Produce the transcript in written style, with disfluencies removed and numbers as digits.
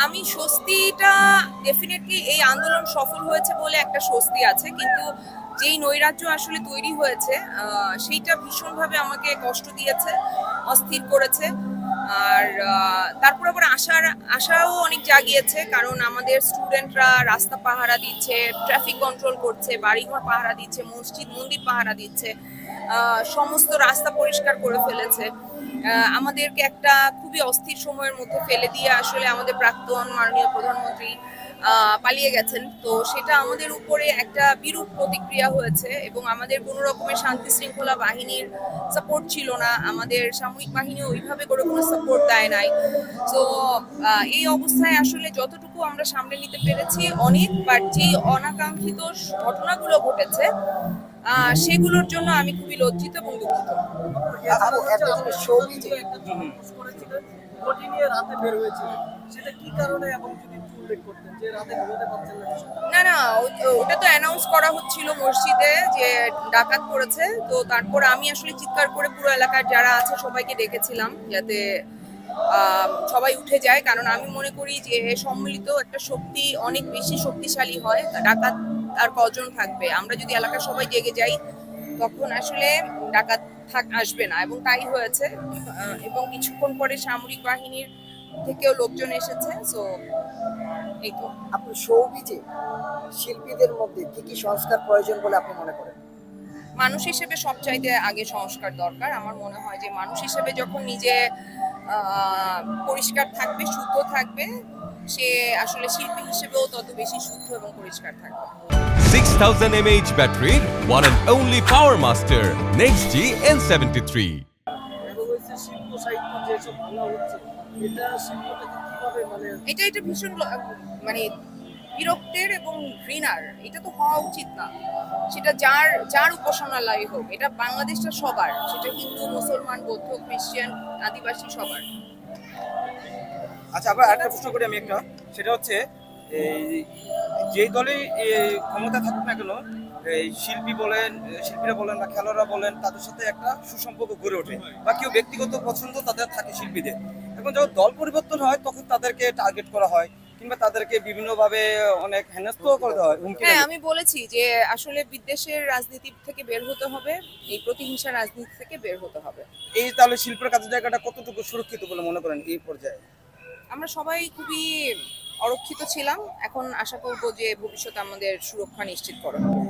আমি স্বস্তিটা ডেফিনেটলি এই আন্দোলন সফল হয়েছে বলে একটা স্বস্তি আছে, কিন্তু যেই নৈরাজ্য আসলে তৈরি হয়েছে সেইটা ভীষণভাবে আমাকে কষ্ট দিয়েছে, অস্থির করেছে। আর তারপর আবার আশাও অনেক জাগিয়েছে, কারণ আমাদের স্টুডেন্টরা রাস্তা পাহারা দিচ্ছে, ট্রাফিক কন্ট্রোল করছে, বাড়িঘর পাহারা দিচ্ছে, মসজিদ মন্দির পাহারা দিচ্ছে, সমস্ত রাস্তা পরিষ্কার করে ফেলেছে। আমাদেরকে একটা খুবই অস্থির সময়ের মধ্যে ফেলে দিয়ে আসলে আমাদের প্রাক্তন মাননীয় প্রধানমন্ত্রী পালিয়ে গেছেন। তো সেটা আমাদের উপরে একটা বিরূপ প্রতিক্রিয়া হয়েছে, এবং আমাদের কোনো রকমের শান্তি শৃঙ্খলা বাহিনীর সাপোর্ট ছিল না, আমাদের সামরিক বাহিনী ওইভাবে করে কোনো সাপোর্ট দেয় নাই। তো এই অবস্থায় আসলে যতটুকু আমরা সামনে নিতে পেরেছি অনেক, বাট যেই অনাকাঙ্ক্ষিত ঘটনাগুলো ঘটেছে সেগুলোর জন্য আমি খুবই লজ্জিত এবং দুঃখিত। না না, ওটা তো অ্যানাউন্স করা হচ্ছিল মসজিদে যে ডাকাত পড়েছে, তো তারপর আমি আসলে চিৎকার করে পুরো এলাকার যারা আছে সবাইকে ডেকেছিলাম যাতে সবাই উঠে যায়, কারণ আমি মনে করি যে সম্মিলিত একটা শক্তি অনেক বেশি শক্তিশালী হয়। ডাকাত আর কজন থাকবে, আমরা যদি এলাকার সবাই জেগে যাই তখন আসলে ডাকাত আসবে না, এবং তাই হয়েছে। এবং কিছুক্ষণ পরে সামরিক বাহিনীর থেকেও লোকজন এসেছে। সো এই তো। আপনি শোবিজে শিল্পীদের মধ্যে কি কি সংস্কার প্রয়োজন বলে আপনি মনে করেন? মানুষ হিসেবে সবচাইতে আগে সংস্কার দরকার। আমার মনে হয় যে মানুষ হিসেবে যখন নিজে পরিষ্কার থাকবে, শুদ্ধ থাকবে, সে আসলে শিল্পী হিসেবেও তত বেশি শুদ্ধ এবং পরিষ্কার থাকবে। 6000 mAh battery, one and only Power Master, NextG N73. এটা ভীষণ মানে বিরক্তের এবং ঘৃণার। এটা তো হওয়া উচিত না। সেটা যার উপাসনালয় হোক, এটা বাংলাদেশটা সবার, সেটা হিন্দু, মুসলমান, বৌদ্ধ, খ্রিস্টান, আদিবাসী সবার। আচ্ছা, আবার একটা প্রশ্ন করি আমি একটা, সেটা হচ্ছে যেই দলে ক্ষমতা থাকুক না কেন, শিল্পীরা বলেন বা খেলোয়াড়রা বলেন, তাদের সাথে একটা সুসম্পর্ক গড়ে ওঠে, বা কেউ ব্যক্তিগত পছন্দ তাদের থাকে শিল্পীদের। এখন যখন দল পরিবর্তন হয় তখন তাদেরকে টার্গেট করা হয়, কিংবা তাদেরকে বিভিন্নভাবে অনেক হেনস্থ করে দেওয়া হয়। হ্যাঁ, আমি বলেছি যে আসলে বিদ্বেষের রাজনীতি থেকে বের হতে হবে, এই প্রতিহিংসার রাজনীতি থেকে বের হতে হবে। এই তাহলে শিল্পের কাজের জায়গাটা কতটুকু সুরক্ষিত বলে মনে করেন এই পর্যায়ে? আমরা সবাই খুবই অরক্ষিত ছিলাম, এখন আশা করব যে ভবিষ্যতে আমাদের সুরক্ষা নিশ্চিত করা হবে।